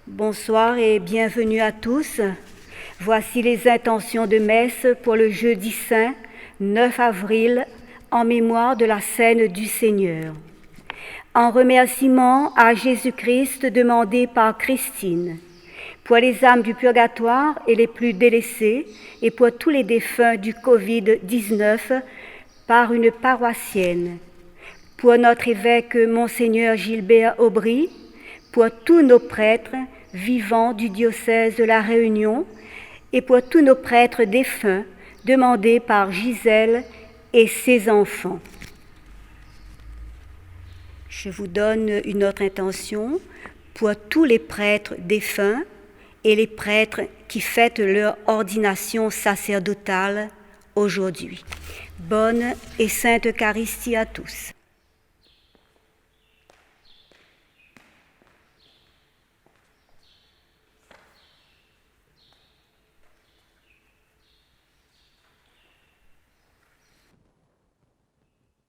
Bonsoir et bienvenue à tous. Voici les intentions de messe pour le jeudi saint 9 avril en mémoire de la scène du Seigneur. En remerciement à Jésus-Christ demandé par Christine, pour les âmes du purgatoire et les plus délaissés et pour tous les défunts du Covid-19 par une paroissienne, pour notre évêque Monseigneur Gilbert Aubry, pour tous nos prêtres vivants du diocèse de La Réunion et pour tous nos prêtres défunts demandés par Gisèle et ses enfants. Je vous donne une autre intention pour tous les prêtres défunts et les prêtres qui fêtent leur ordination sacerdotale aujourd'hui. Bonne et sainte Eucharistie à tous.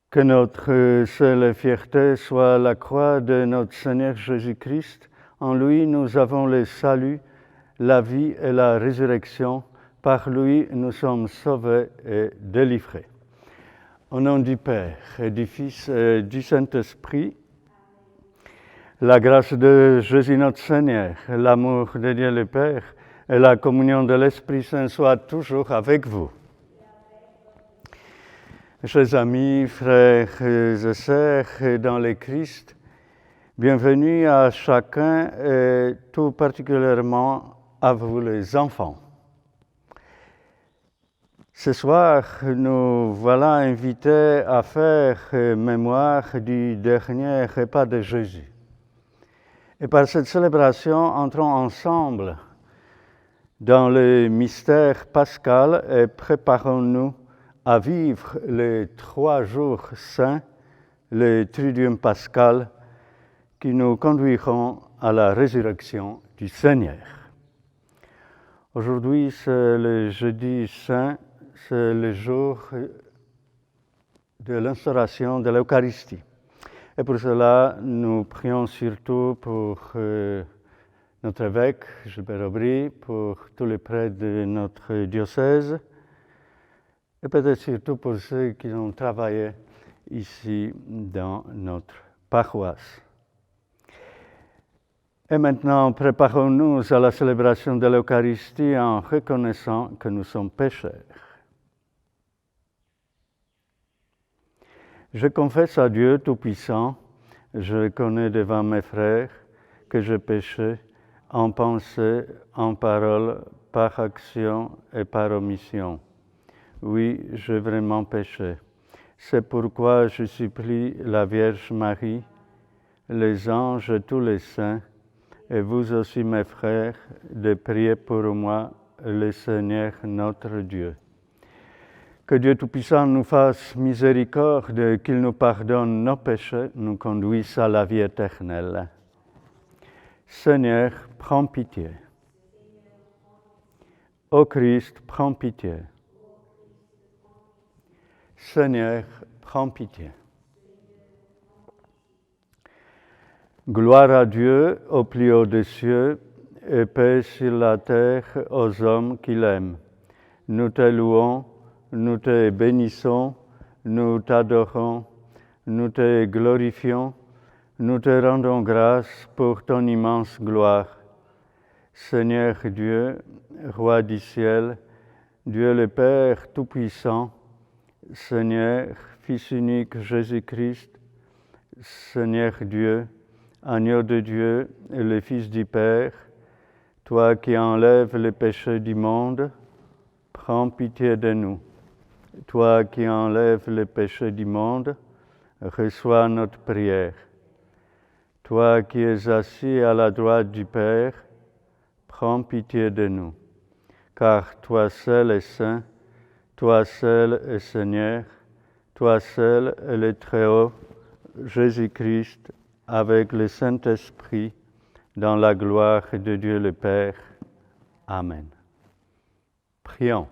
Que notre seule fierté soit la croix de notre Seigneur Jésus-Christ. En lui, nous avons le salut, la vie et la résurrection. Par lui, nous sommes sauvés et délivrés. Au nom du Père et du Fils et du Saint-Esprit, la grâce de Jésus notre Seigneur, l'amour de Dieu le Père et la communion de l'Esprit Saint soient toujours avec vous. Chers amis, frères et sœurs dans le Christ, bienvenue à chacun et tout particulièrement à vous les enfants. Ce soir, nous voilà invités à faire mémoire du dernier repas de Jésus. Et par cette célébration, entrons ensemble dans le mystère pascal et préparons-nous à vivre les 3 jours saints, le Triduum pascal, qui nous conduiront à la résurrection du Seigneur. Aujourd'hui, c'est le jeudi saint, c'est le jour de l'instauration de l'Eucharistie. Et pour cela, nous prions surtout pour notre évêque, Gilbert Aubry, pour tous les prêtres de notre diocèse, et peut-être surtout pour ceux qui ont travaillé ici dans notre paroisse. Et maintenant, préparons-nous à la célébration de l'Eucharistie en reconnaissant que nous sommes pécheurs. Je confesse à Dieu Tout-Puissant, je reconnais devant mes frères que j'ai péché en pensée, en parole, par action et par omission. Oui, j'ai vraiment péché. C'est pourquoi je supplie la Vierge Marie, les anges et tous les saints, et vous aussi mes frères, de prier pour moi, le Seigneur notre Dieu. Que Dieu Tout-Puissant nous fasse miséricorde, qu'il nous pardonne nos péchés, nous conduise à la vie éternelle. Seigneur, prends pitié. Ô Christ, prends pitié. Seigneur, prends pitié. Gloire à Dieu au plus haut des cieux et paix sur la terre aux hommes qu'il aime. Nous te louons, nous te bénissons, nous t'adorons, nous te glorifions, nous te rendons grâce pour ton immense gloire. Seigneur Dieu, Roi du ciel, Dieu le Père Tout-Puissant, Seigneur, Fils unique Jésus-Christ, Seigneur Dieu, Agneau de Dieu et le Fils du Père, toi qui enlèves les péchés du monde, prends pitié de nous. Toi qui enlèves les péchés du monde, reçois notre prière. Toi qui es assis à la droite du Père, prends pitié de nous. Car toi seul es saint, toi seul es Seigneur, toi seul es le Très-Haut, Jésus-Christ, avec le Saint-Esprit, dans la gloire de Dieu le Père. Amen. Prions.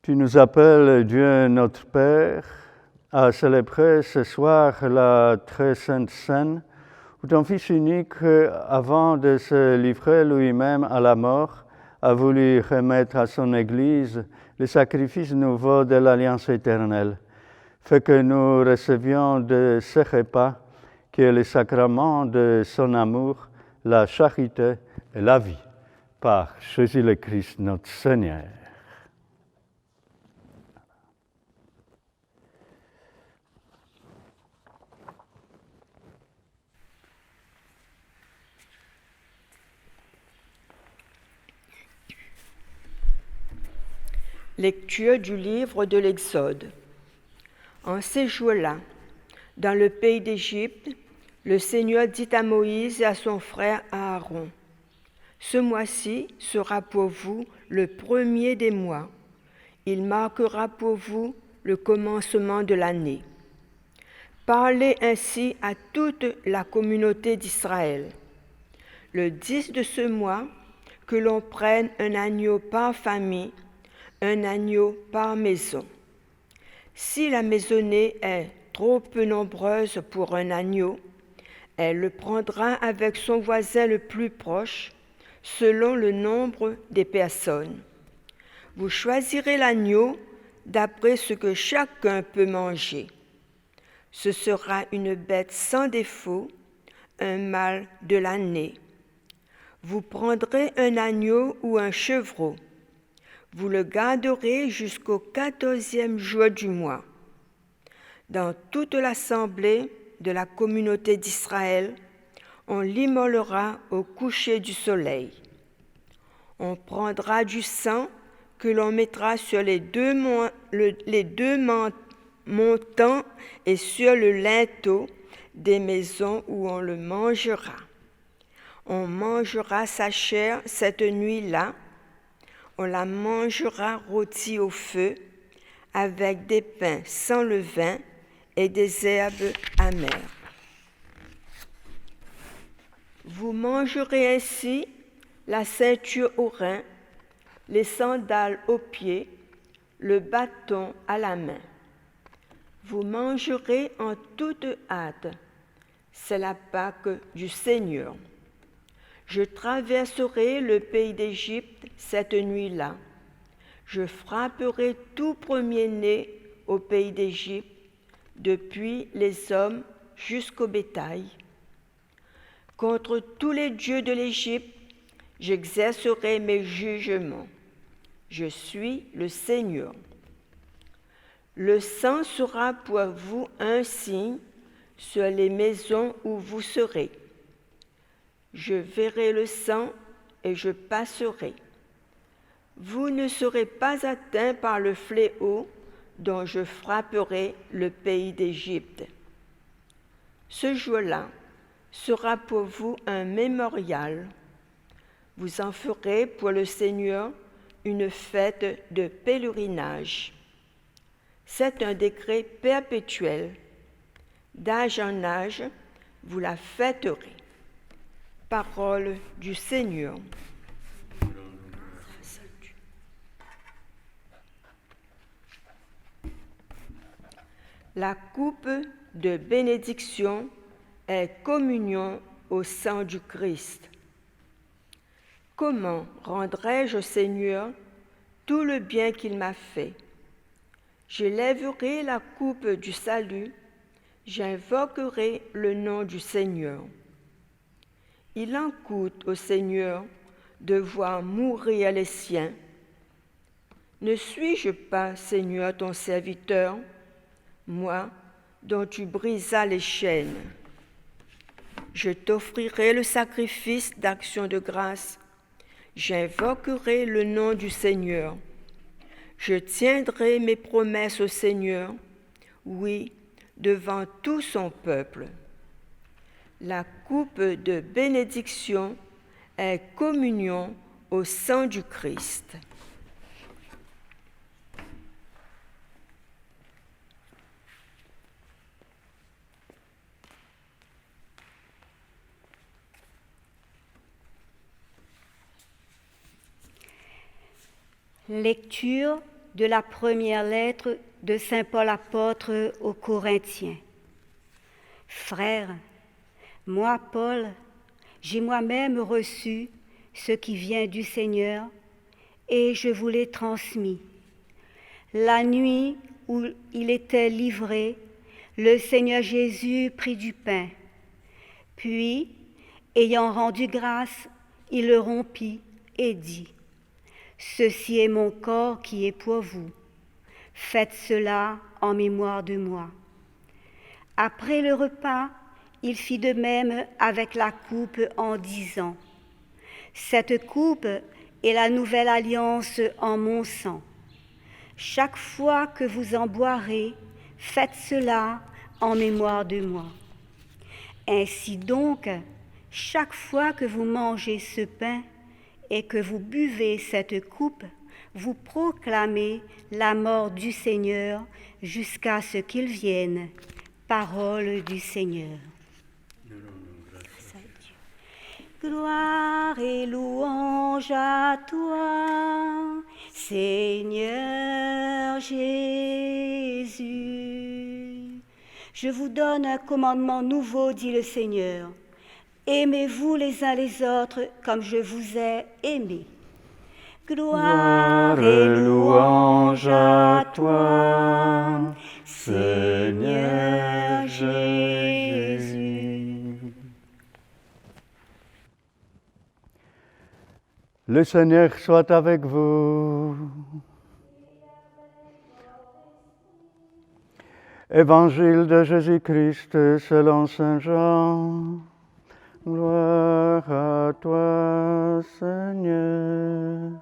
Tu nous appelles, Dieu notre Père, à célébrer ce soir la très sainte scène où ton Fils unique, avant de se livrer lui-même à la mort, a voulu remettre à son Église le sacrifice nouveau de l'Alliance éternelle. Fais que nous recevions de ce repas, qui est le sacrement de son amour, la charité et la vie, par Jésus le Christ, notre Seigneur. Lecture du livre de l'Exode. En ces jours-là, dans le pays d'Égypte, le Seigneur dit à Moïse et à son frère Aaron, « Ce mois-ci sera pour vous le premier des mois. Il marquera pour vous le commencement de l'année. Parlez ainsi à toute la communauté d'Israël. Le 10 de ce mois, que l'on prenne un agneau par famille, un agneau par maison. Si la maisonnée est trop peu nombreuse pour un agneau, elle le prendra avec son voisin le plus proche, selon le nombre des personnes. Vous choisirez l'agneau d'après ce que chacun peut manger. Ce sera une bête sans défaut, un mâle de l'année. Vous prendrez un agneau ou un chevreau. Vous le garderez jusqu'au 14e jour du mois. Dans toute l'assemblée de la communauté d'Israël, on l'immolera au coucher du soleil. On prendra du sang que l'on mettra sur les deux montants et sur le linteau des maisons où on le mangera. On mangera sa chair cette nuit-là. On la mangera rôtie au feu, avec des pains sans levain et des herbes amères. Vous mangerez ainsi la ceinture aux reins, les sandales aux pieds, le bâton à la main. Vous mangerez en toute hâte. C'est la Pâque du Seigneur. Je traverserai le pays d'Égypte cette nuit-là. Je frapperai tout premier-né au pays d'Égypte, depuis les hommes jusqu'au bétail. Contre tous les dieux de l'Égypte, j'exercerai mes jugements. Je suis le Seigneur. Le sang sera pour vous un signe sur les maisons où vous serez. Je verrai le sang et je passerai. Vous ne serez pas atteints par le fléau dont je frapperai le pays d'Égypte. Ce jour-là sera pour vous un mémorial. Vous en ferez pour le Seigneur une fête de pèlerinage. C'est un décret perpétuel. D'âge en âge, vous la fêterez. Parole du Seigneur. La coupe de bénédiction est communion au sang du Christ. Comment rendrai-je au Seigneur tout le bien qu'il m'a fait? Je lèverai la coupe du salut, j'invoquerai le nom du Seigneur. Il en coûte au Seigneur de voir mourir les siens. Ne suis-je pas, Seigneur, ton serviteur, moi, dont tu brisas les chaînes? Je t'offrirai le sacrifice d'action de grâce. J'invoquerai le nom du Seigneur. Je tiendrai mes promesses au Seigneur, oui, devant tout son peuple. La coupe de bénédiction est communion au sang du Christ. Lecture de la première lettre de saint Paul apôtre aux Corinthiens. Frères, Moi, Paul, j'ai moi-même reçu ce qui vient du Seigneur et je vous l'ai transmis. La nuit où il était livré, le Seigneur Jésus prit du pain. Puis, ayant rendu grâce, il le rompit et dit, « Ceci est mon corps qui est pour vous. Faites cela en mémoire de moi. » Après le repas, il fit de même avec la coupe en disant, « Cette coupe est la nouvelle alliance en mon sang. Chaque fois que vous en boirez, faites cela en mémoire de moi. Ainsi donc, chaque fois que vous mangez ce pain et que vous buvez cette coupe, vous proclamez la mort du Seigneur jusqu'à ce qu'il vienne. » Parole du Seigneur. Gloire et louange à toi, Seigneur Jésus. Je vous donne un commandement nouveau, dit le Seigneur. Aimez-vous les uns les autres comme je vous ai aimés. Gloire et louange à toi, Seigneur Jésus. Le Seigneur soit avec vous. Évangile de Jésus-Christ selon Saint Jean. Gloire à toi, Seigneur.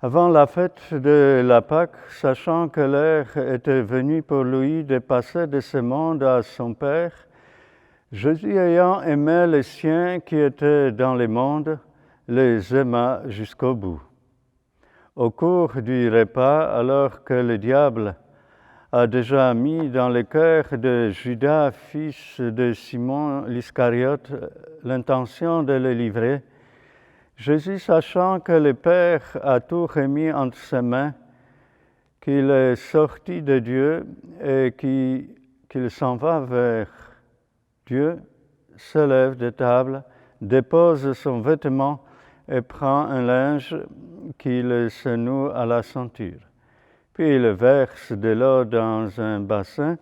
Avant la fête de la Pâque, sachant que l'heure était venue pour lui de passer de ce monde à son Père, Jésus ayant aimé les siens qui étaient dans le monde, les aima jusqu'au bout. Au cours du repas, alors que le diable a déjà mis dans le cœur de Judas, fils de Simon l'Iscariote, l'intention de le livrer, Jésus, sachant que le Père a tout remis entre ses mains, qu'il est sorti de Dieu et qu'il s'en va vers Dieu, se lève de table, dépose son vêtement et prend un linge qu'il se noue à la ceinture. Puis il verse de l'eau dans un bassin.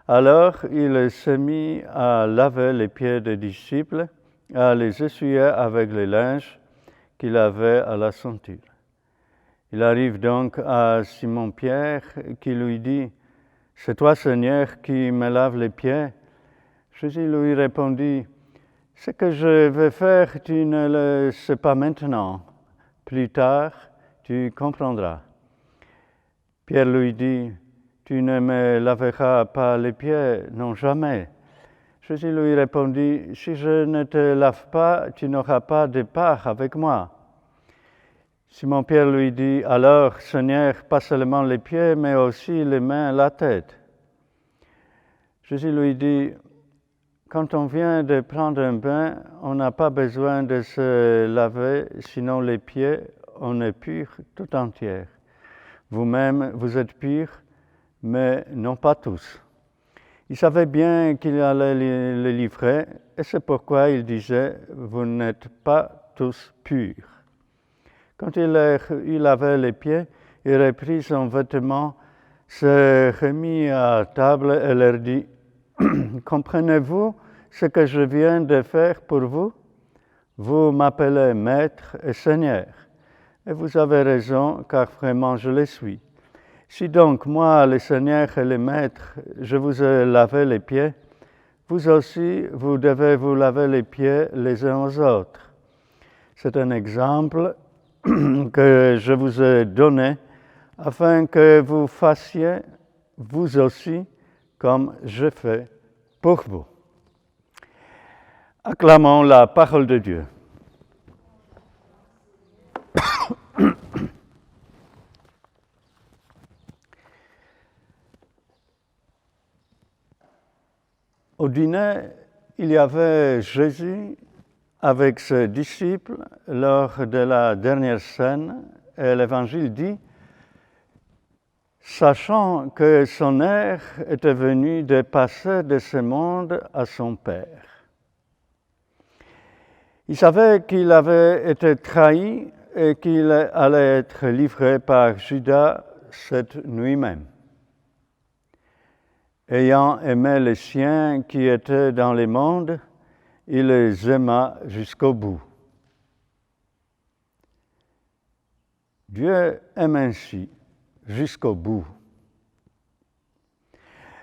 Alors il s'est mis à laver les pieds des disciples, à les essuyer avec le linge qu'il avait à la ceinture. Il arrive donc à Simon-Pierre qui lui dit, « C'est toi, Seigneur, qui me laves les pieds ?» Jésus lui répondit, « Ce que je vais faire, tu ne le sais pas maintenant. Plus tard, tu comprendras. » Pierre lui dit, « Tu ne me laveras pas les pieds, non jamais. » Jésus lui répondit, « Si je ne te lave pas, tu n'auras pas de part avec moi. » Simon-Pierre lui dit, « Alors, Seigneur, pas seulement les pieds, mais aussi les mains et la tête. » Jésus lui dit, « Quand on vient de prendre un bain, on n'a pas besoin de se laver, sinon les pieds, on est pur tout entier. Vous-même, vous êtes purs, mais non pas tous. » Il savait bien qu'il allait le livrer, et c'est pourquoi il disait, « Vous n'êtes pas tous purs. » Quand il lavait les pieds, il reprit son vêtement, se remit à table et leur dit, « Comprenez-vous ce que je viens de faire pour vous? Vous m'appelez Maître et Seigneur, et vous avez raison, car vraiment je le suis. Si donc moi, le Seigneur et le Maître, je vous ai lavé les pieds, vous aussi, vous devez vous laver les pieds les uns aux autres. C'est un exemple que je vous ai donné afin que vous fassiez vous aussi comme je fais pour vous. » Acclamons la parole de Dieu. Au dîner, il y avait Jésus avec ses disciples lors de la dernière scène, et l'Évangile dit « sachant que son heure était venue de passer de ce monde à son Père. Il savait qu'il avait été trahi et qu'il allait être livré par Judas cette nuit même. Ayant aimé les siens qui étaient dans le monde, il les aima jusqu'au bout. Dieu aime ainsi jusqu'au bout.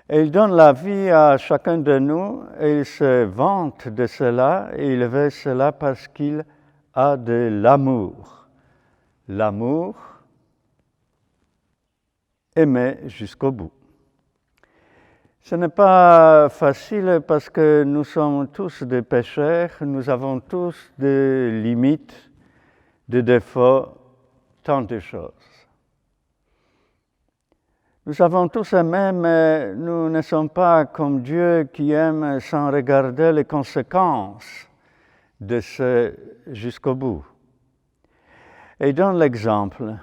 Et il donne la vie à chacun de nous et il se vante de cela et il fait cela parce qu'il a de l'amour. L'amour aimé jusqu'au bout. Ce n'est pas facile parce que nous sommes tous des pécheurs, nous avons tous des limites, des défauts, tant de choses. Nous avons tous aimé, mais nous ne sommes pas comme Dieu qui aime sans regarder les conséquences de ce jusqu'au bout. Et donne l'exemple.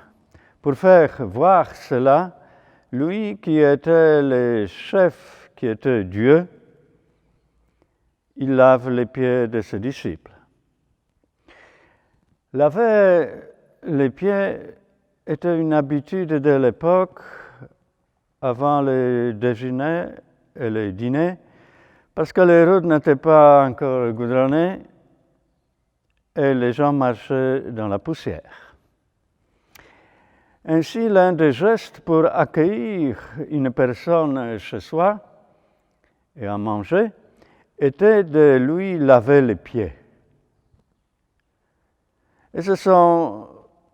Pour faire voir cela, lui qui était le chef, qui était Dieu, il lave les pieds de ses disciples. Laver les pieds était une habitude de l'époque avant le déjeuner et le dîner, parce que les routes n'étaient pas encore goudronnées et les gens marchaient dans la poussière. Ainsi, l'un des gestes pour accueillir une personne chez soi et à manger était de lui laver les pieds. Et ce sont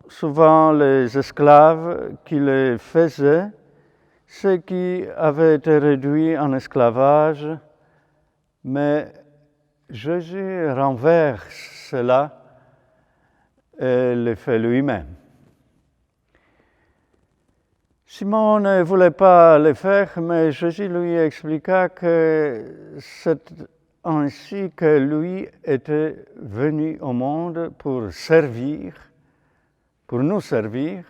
souvent les esclaves qui le faisaient, ceux qui avaient été réduits en esclavage, mais Jésus renverse cela et le fait lui-même. Simon ne voulait pas le faire, mais Jésus lui expliqua que c'est ainsi que lui était venu au monde pour servir, pour nous servir,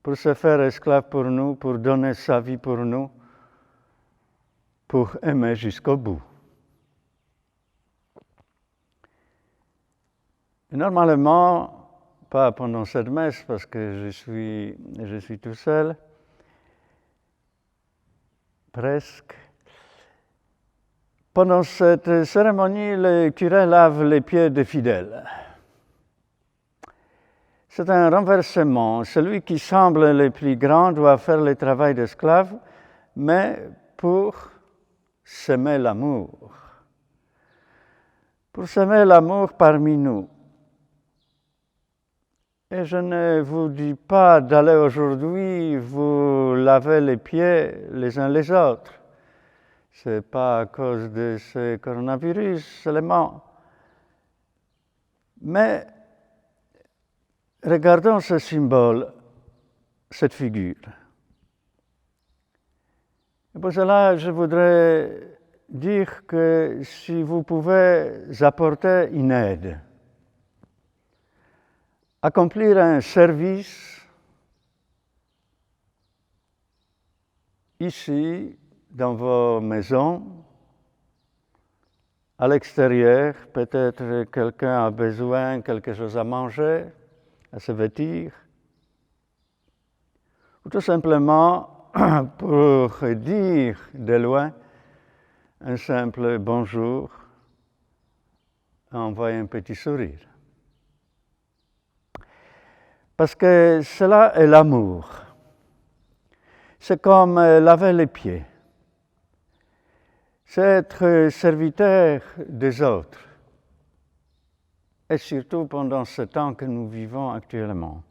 pour se faire esclave pour nous, pour donner sa vie pour nous, pour aimer jusqu'au bout. Et normalement, pas pendant cette messe parce que je suis tout seul, presque. Pendant cette cérémonie, le curé lave les pieds des fidèles. C'est un renversement. Celui qui semble le plus grand doit faire le travail d'esclave, mais pour semer l'amour. Pour semer l'amour parmi nous. Et je ne vous dis pas d'aller aujourd'hui vous laver les pieds les uns les autres. Ce n'est pas à cause de ce coronavirus seulement. Mais regardons ce symbole, cette figure. Et pour cela, je voudrais dire que si vous pouvez apporter une aide, accomplir un service ici, dans vos maisons, à l'extérieur, peut-être quelqu'un a besoin de quelque chose à manger, à se vêtir, ou tout simplement pour dire de loin un simple bonjour, envoyer un petit sourire. Parce que cela est l'amour. C'est comme laver les pieds. C'est être serviteur des autres. Et surtout pendant ce temps que nous vivons actuellement.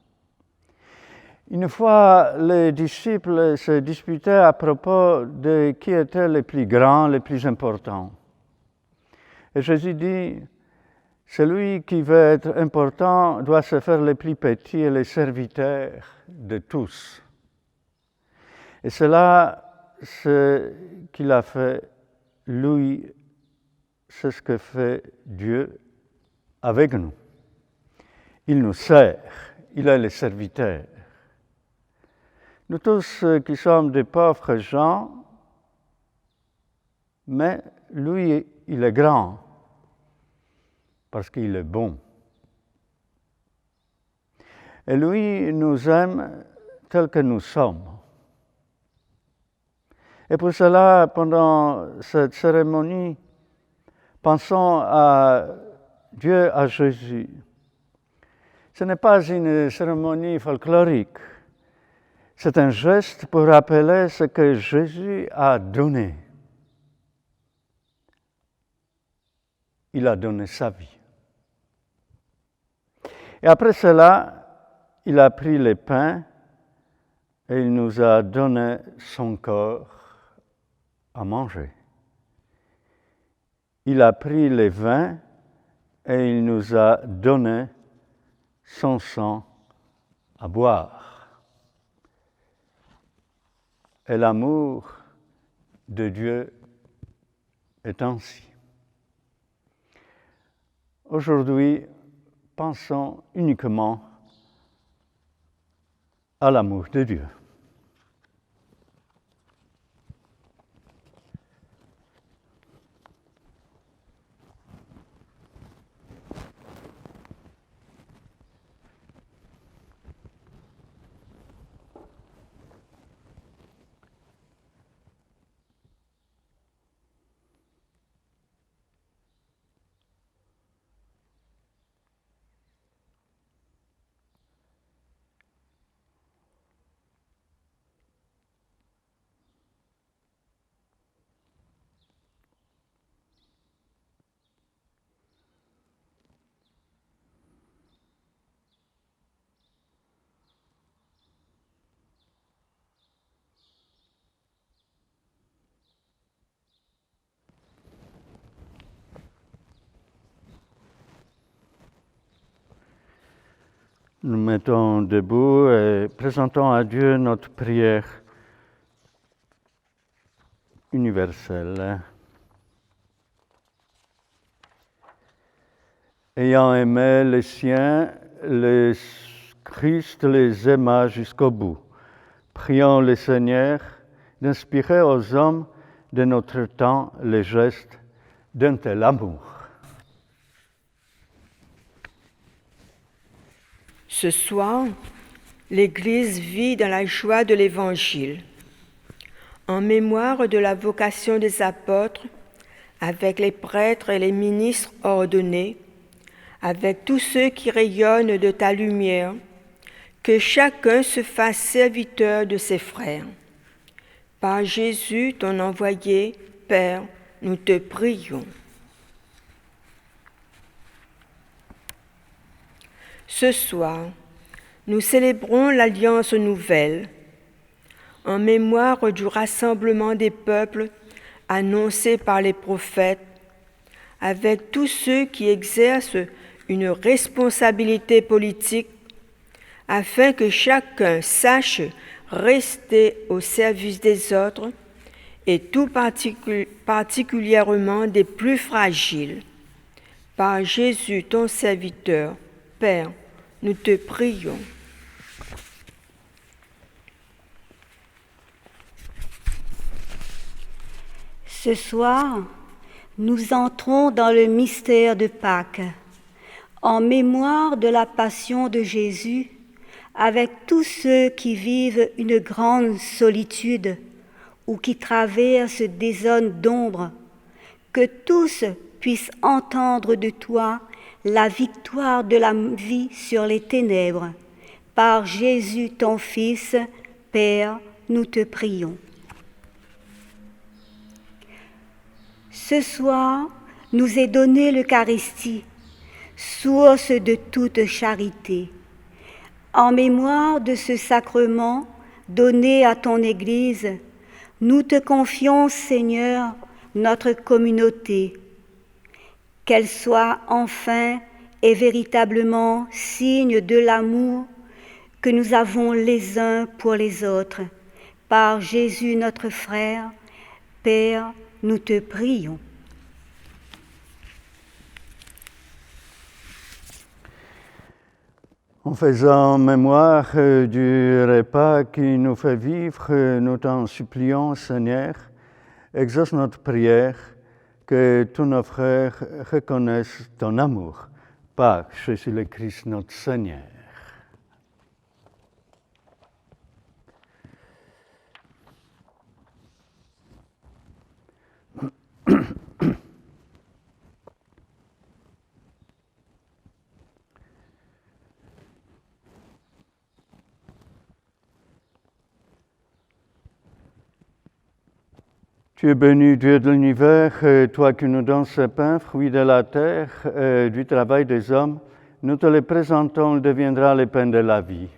Une fois, les disciples se disputaient à propos de qui était le plus grand, le plus important. Et Jésus dit, celui qui veut être important doit se faire le plus petit et le serviteur de tous. Et cela, c'est ce qu'il a fait, lui, c'est ce que fait Dieu avec nous. Il nous sert, il est le serviteur. Nous tous qui sommes des pauvres gens, mais lui, il est grand, parce qu'il est bon. Et lui nous aime tels que nous sommes. Et pour cela, pendant cette cérémonie, pensons à Dieu, à Jésus. Ce n'est pas une cérémonie folklorique. C'est un geste pour rappeler ce que Jésus a donné. Il a donné sa vie. Et après cela, il a pris les pains et il nous a donné son corps à manger. Il a pris les vins et il nous a donné son sang à boire. Et l'amour de Dieu est ainsi. Aujourd'hui, pensons uniquement à l'amour de Dieu. Nous mettons debout et présentons à Dieu notre prière universelle. Ayant aimé les siens, le Christ les aima jusqu'au bout. Prions le Seigneur d'inspirer aux hommes de notre temps les gestes d'un tel amour. Ce soir, l'Église vit dans la joie de l'Évangile. En mémoire de la vocation des apôtres, avec les prêtres et les ministres ordonnés, avec tous ceux qui rayonnent de ta lumière, que chacun se fasse serviteur de ses frères. Par Jésus, ton envoyé, Père, nous te prions. Ce soir, nous célébrons l'Alliance nouvelle, en mémoire du rassemblement des peuples annoncé par les prophètes, avec tous ceux qui exercent une responsabilité politique, afin que chacun sache rester au service des autres et tout particulièrement des plus fragiles. Par Jésus, ton serviteur, Père, nous te prions. Ce soir, nous entrons dans le mystère de Pâques, en mémoire de la passion de Jésus, avec tous ceux qui vivent une grande solitude ou qui traversent des zones d'ombre, que tous puissent entendre de toi la victoire de la vie sur les ténèbres. Par Jésus, ton Fils, Père, nous te prions. Ce soir, nous est donnée l'Eucharistie, source de toute charité. En mémoire de ce sacrement donné à ton Église, nous te confions, Seigneur, notre communauté, qu'elle soit enfin et véritablement signe de l'amour que nous avons les uns pour les autres. Par Jésus notre frère, Père, nous te prions. En faisant mémoire du repas qui nous fait vivre, nous t'en supplions, Seigneur, exauce notre prière, que tous nos frères reconnaissent ton amour par Jésus le Christ notre Seigneur. Tu es béni, Dieu de l'univers, toi qui nous donnes ce pain, fruit de la terre, du travail des hommes. Nous te le présentons, il deviendra le pain de la vie.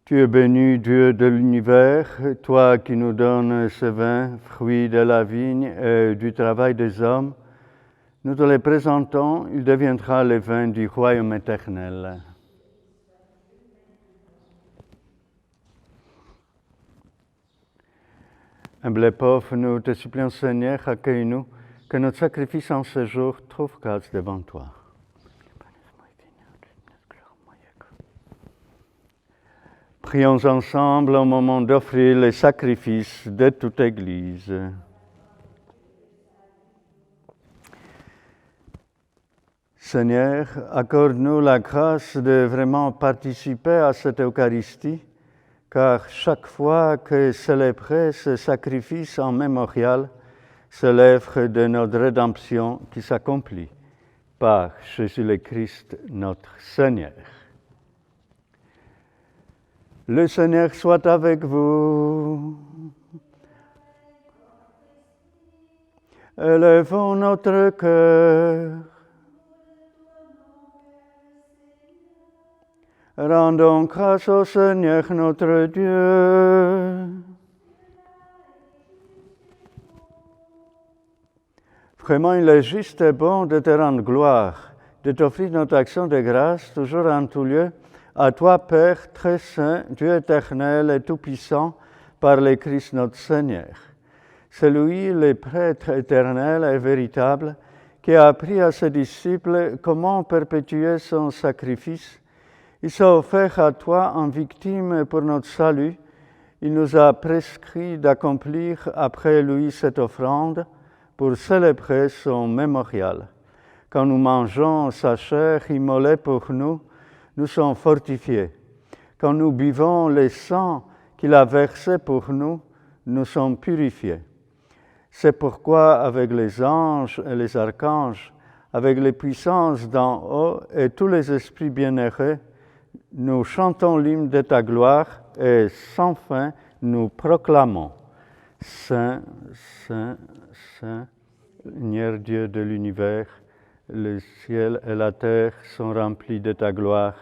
Tu es béni, Dieu de l'univers, toi qui nous donnes ce vin, fruit de la vigne et du travail des hommes. Nous te le présentons, il deviendra le vin du royaume éternel. Humble et pauvre, nous te supplions, Seigneur, accueille-nous, que notre sacrifice en ce jour trouve grâce devant toi. Prions ensemble au moment d'offrir les sacrifices de toute Église. Seigneur, accorde-nous la grâce de vraiment participer à cette Eucharistie, car chaque fois que célébrer ce sacrifice en mémorial, c'est l'œuvre de notre rédemption qui s'accomplit par Jésus le Christ, notre Seigneur. Le Seigneur soit avec vous. Élevons notre cœur. Rendons grâce au Seigneur notre Dieu. Vraiment, il est juste et bon de te rendre gloire, de t'offrir notre action de grâce, toujours en tout lieu, à toi, Père très saint, Dieu éternel et tout-puissant, par le Christ notre Seigneur. C'est lui, le prêtre éternel et véritable, qui a appris à ses disciples comment perpétuer son sacrifice. Il s'est offert à toi en victime pour notre salut. Il nous a prescrit d'accomplir après lui cette offrande pour célébrer son mémorial. Quand nous mangeons sa chair immolée pour nous, nous sommes fortifiés. Quand nous buvons le sang qu'il a versé pour nous, nous sommes purifiés. C'est pourquoi avec les anges et les archanges, avec les puissances d'en haut et tous les esprits bienheureux, nous chantons l'hymne de ta gloire et sans fin nous proclamons « Saint, Saint, Saint, Seigneur Dieu de l'univers, le ciel et la terre sont remplis de ta gloire.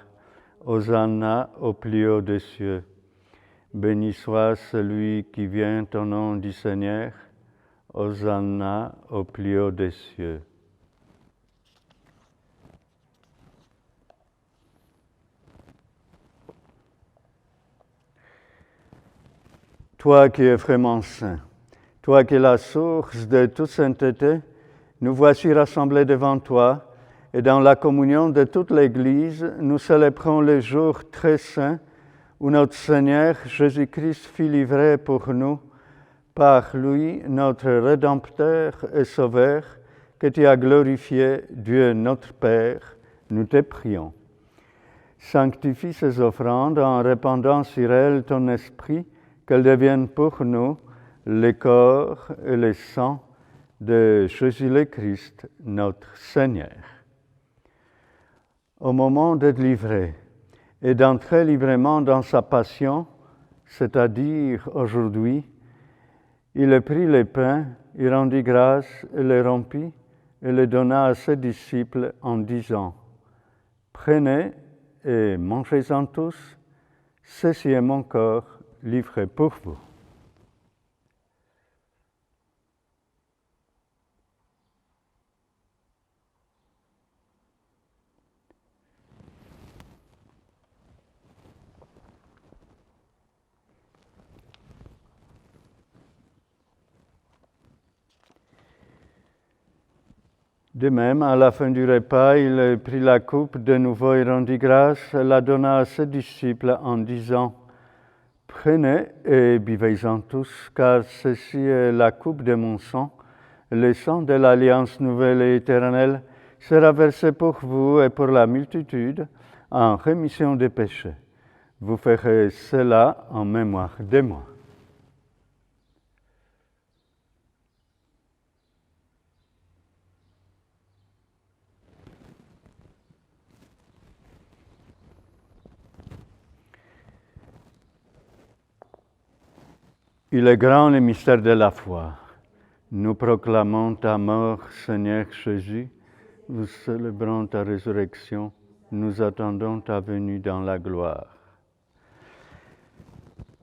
Hosanna au plus haut des cieux. Béni soit celui qui vient au nom du Seigneur. Hosanna au plus haut des cieux. Toi qui es vraiment saint, toi qui es la source de toute sainteté, nous voici rassemblés devant toi, et dans la communion de toute l'Église, nous célébrons le jour très saint où notre Seigneur Jésus-Christ fut livré pour nous, par lui, notre Rédempteur et Sauveur, que tu as glorifié, Dieu notre Père, nous te prions. Sanctifie ces offrandes en répandant sur elles ton esprit, qu'elles deviennent pour nous le corps et le sang de Jésus le Christ, notre Seigneur. Au moment d'être livré et d'entrer librement dans sa passion, c'est-à-dire aujourd'hui, il prit le pain, il rendit grâce, et le rompit, et le donna à ses disciples en disant « Prenez et mangez-en tous, ceci est mon corps livré pour vous. » De même, à la fin du repas, il prit la coupe de nouveau et rendit grâce, la donna à ses disciples en disant « Prenez et buvez-en tous, car ceci est la coupe de mon sang, le sang de l'alliance nouvelle et éternelle, sera versé pour vous et pour la multitude en rémission des péchés. Vous ferez cela en mémoire de moi. » Il est grand le mystère de la foi. Nous proclamons ta mort, Seigneur Jésus. Nous célébrons ta résurrection. Nous attendons ta venue dans la gloire.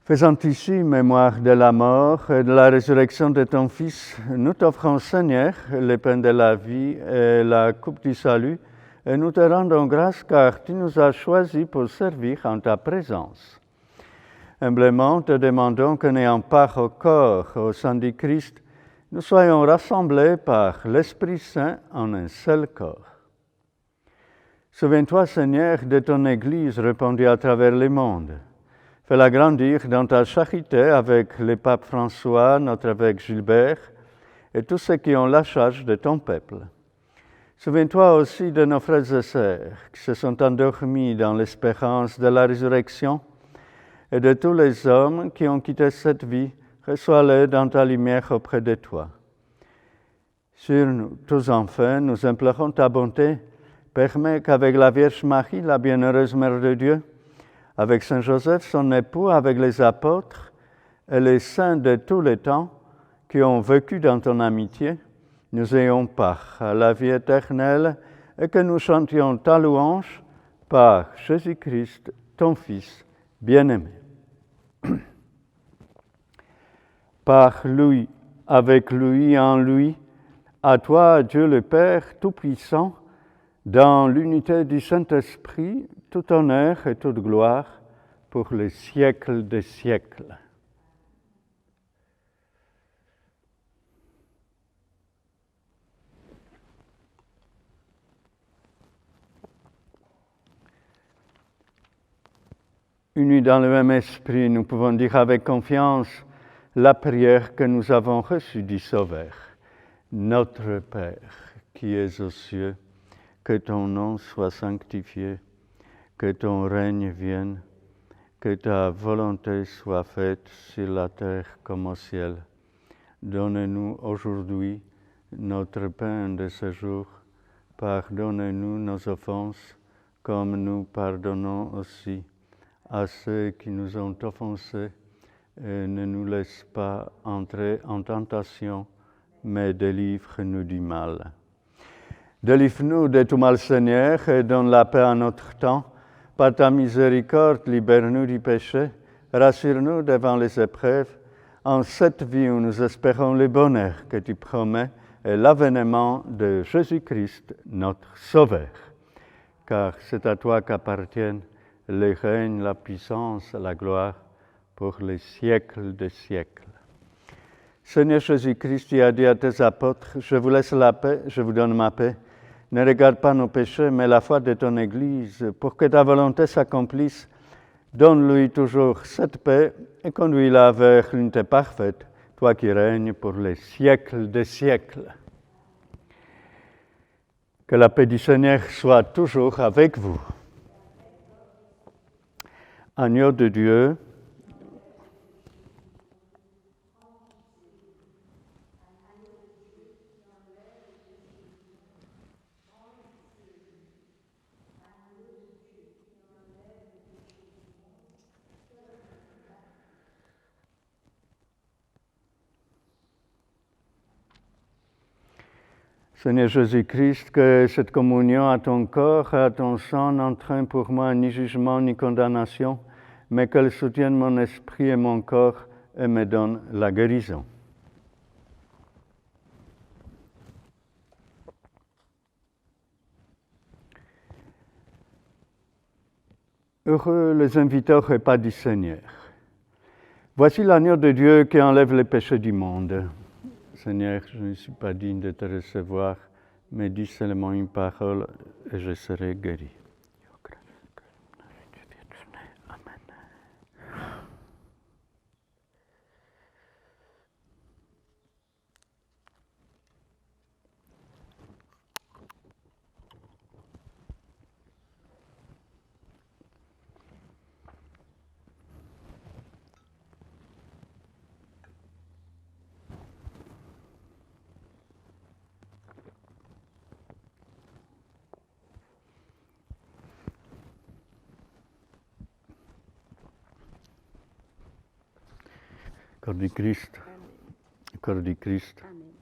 Faisant ici mémoire de la mort et de la résurrection de ton Fils, nous t'offrons, Seigneur, le pain de la vie et la coupe du salut, et nous te rendons grâce car tu nous as choisis pour servir en ta présence. Humblement te demandons que, n'ayant part au corps, au sang du Christ, nous soyons rassemblés par l'Esprit Saint en un seul corps. Souviens-toi, Seigneur, de ton Église répandue à travers le monde. Fais-la grandir dans ta charité avec le pape François, notre évêque Gilbert, et tous ceux qui ont la charge de ton peuple. Souviens-toi aussi de nos frères et sœurs qui se sont endormis dans l'espérance de la résurrection, et de tous les hommes qui ont quitté cette vie, reçois-les dans ta lumière auprès de toi. Sur nous tous enfin, nous implorons ta bonté. Permets qu'avec la Vierge Marie, la bienheureuse Mère de Dieu, avec Saint Joseph, son époux, avec les apôtres et les saints de tous les temps qui ont vécu dans ton amitié, nous ayons part à la vie éternelle et que nous chantions ta louange par Jésus-Christ, ton Fils bien-aimé. Par lui, avec lui, en lui, à toi, Dieu le Père Tout-Puissant, dans l'unité du Saint-Esprit, tout honneur et toute gloire pour les siècles des siècles. Unis dans le même esprit, nous pouvons dire avec confiance la prière que nous avons reçue du Sauveur. Notre Père, qui es aux cieux, que ton nom soit sanctifié, que ton règne vienne, que ta volonté soit faite sur la terre comme au ciel. Donne-nous aujourd'hui notre pain de ce jour. Pardonne-nous nos offenses, comme nous pardonnons aussi à ceux qui nous ont offensés, et ne nous laisse pas entrer en tentation, mais délivre-nous du mal. Délivre-nous de tout mal, Seigneur, et donne la paix à notre temps. Par ta miséricorde, libère-nous du péché, rassure-nous devant les épreuves, en cette vie où nous espérons le bonheur que tu promets et l'avènement de Jésus-Christ, notre Sauveur. Car c'est à toi qu'appartiennent le règne, la puissance, la gloire, pour les siècles des siècles. Seigneur Jésus-Christ, tu as dit à tes apôtres, je vous laisse la paix, je vous donne ma paix. Ne regarde pas nos péchés, mais la foi de ton Église, pour que ta volonté s'accomplisse. Donne-lui toujours cette paix et conduis-la vers l'unité parfaite, toi qui règnes pour les siècles des siècles. Que la paix du Seigneur soit toujours avec vous. Agneau de Dieu, Seigneur Jésus-Christ, que cette communion à ton corps et à ton sang n'entraîne pour moi ni jugement ni condamnation, mais qu'elle soutienne mon esprit et mon corps et me donne la guérison. Heureux les invités au repas du Seigneur. Voici l'agneau de Dieu qui enlève les péchés du monde. Seigneur, je ne suis pas digne de te recevoir, mais dis seulement une parole et je serai guéri. Amen. Corps di Cristo, corps di Cristo. Amen.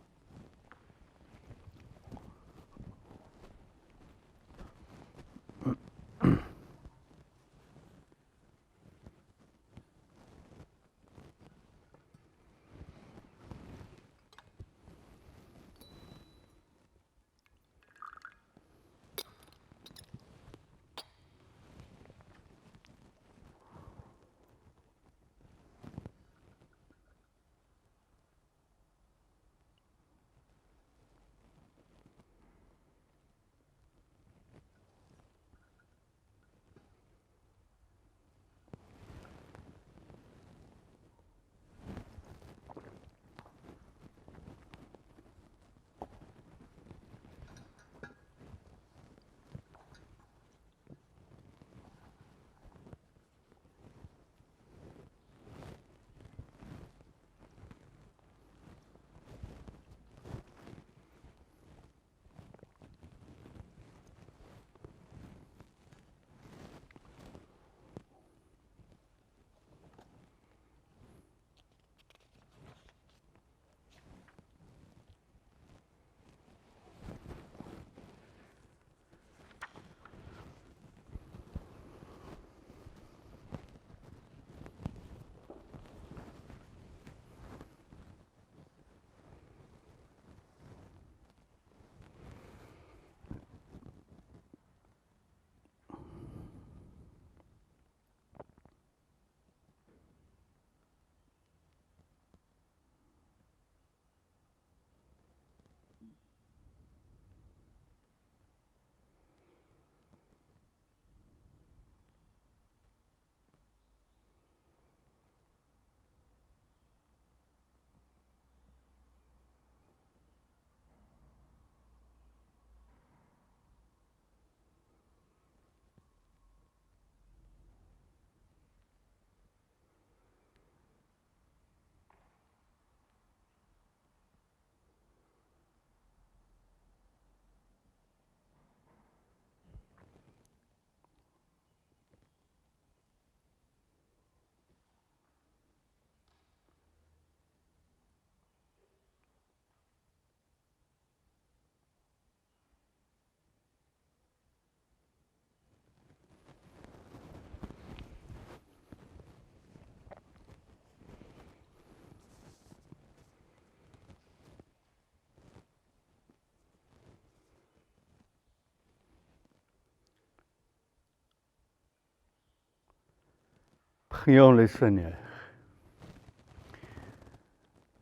Prions le Seigneur.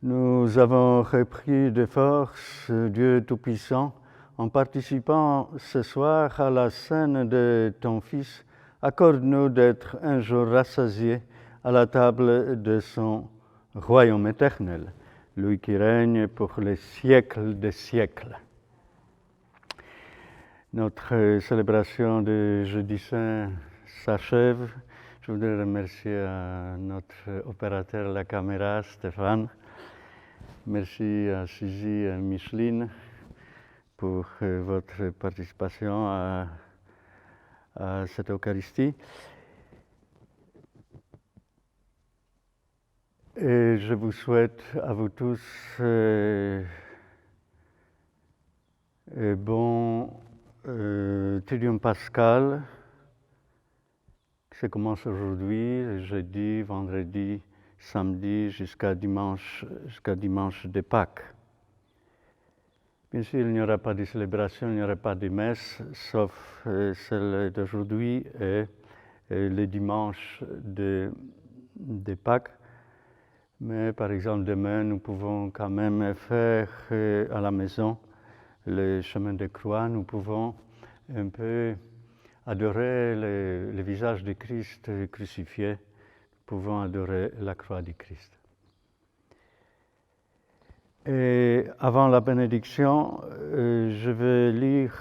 Nous avons repris de force Dieu Tout-Puissant en participant ce soir à la scène de ton Fils. Accorde-nous d'être un jour rassasiés à la table de son royaume éternel, lui qui règne pour les siècles des siècles. Notre célébration de Jeudi Saint s'achève. Je voudrais remercier notre opérateur de la caméra, Stéphane. Merci à Suzy et Micheline pour votre participation à cette Eucharistie. Et je vous souhaite à vous tous bon Triduum Pascal. Ça commence aujourd'hui, jeudi, vendredi, samedi, jusqu'à dimanche de Pâques. Bien sûr, il n'y aura pas de célébration, il n'y aura pas de messe, sauf celle d'aujourd'hui et le dimanche de Pâques. Mais par exemple, demain, nous pouvons quand même faire à la maison les chemins de croix, nous pouvons un peu adorer le visage de Christ crucifié. Nous pouvons adorer la croix du Christ. Et avant la bénédiction, je vais lire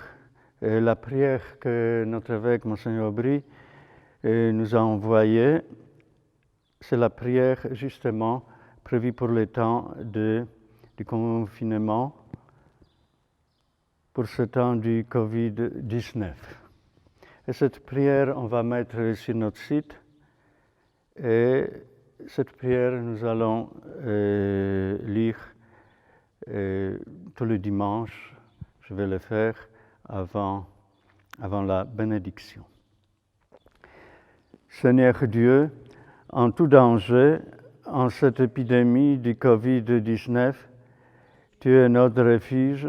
la prière que notre évêque, Monseigneur Aubry, nous a envoyée. C'est la prière justement prévue pour le temps du confinement, pour ce temps du Covid-19. Et cette prière, on va mettre sur notre site. Et cette prière, nous allons lire tous les dimanches. Je vais le faire avant la bénédiction. Seigneur Dieu, en tout danger, en cette épidémie du Covid-19, tu es notre refuge.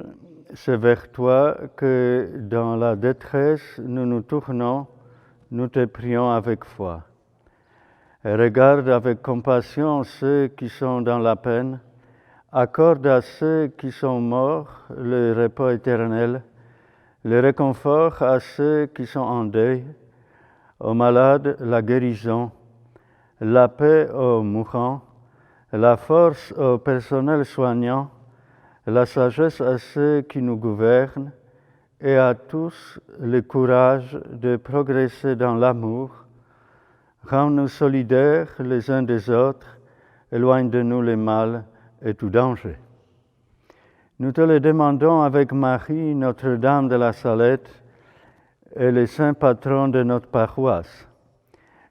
C'est vers toi que, dans la détresse, nous nous tournons, nous te prions avec foi. Et regarde avec compassion ceux qui sont dans la peine, accorde à ceux qui sont morts le repos éternel, le réconfort à ceux qui sont en deuil, aux malades la guérison, la paix aux mourants, la force au personnel soignant, la sagesse à ceux qui nous gouvernent, et à tous le courage de progresser dans l'amour. Rends-nous solidaires les uns des autres, éloigne de nous le mal et tout danger. Nous te le demandons avec Marie, Notre-Dame de la Salette, et les saints patrons de notre paroisse.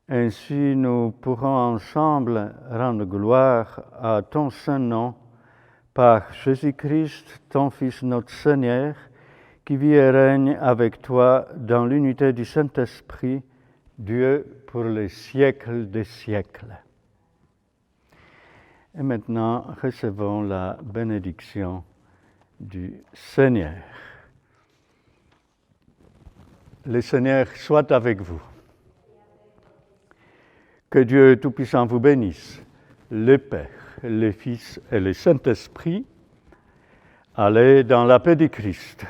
Ainsi, nous pourrons ensemble rendre gloire à ton saint nom, par Jésus-Christ, ton Fils, notre Seigneur, qui vit et règne avec toi dans l'unité du Saint-Esprit, Dieu pour les siècles des siècles. Et maintenant, recevons la bénédiction du Seigneur. Le Seigneur soit avec vous. Que Dieu Tout-Puissant vous bénisse, le Père, le Fils et le Saint-Esprit. Allez dans la paix du Christ.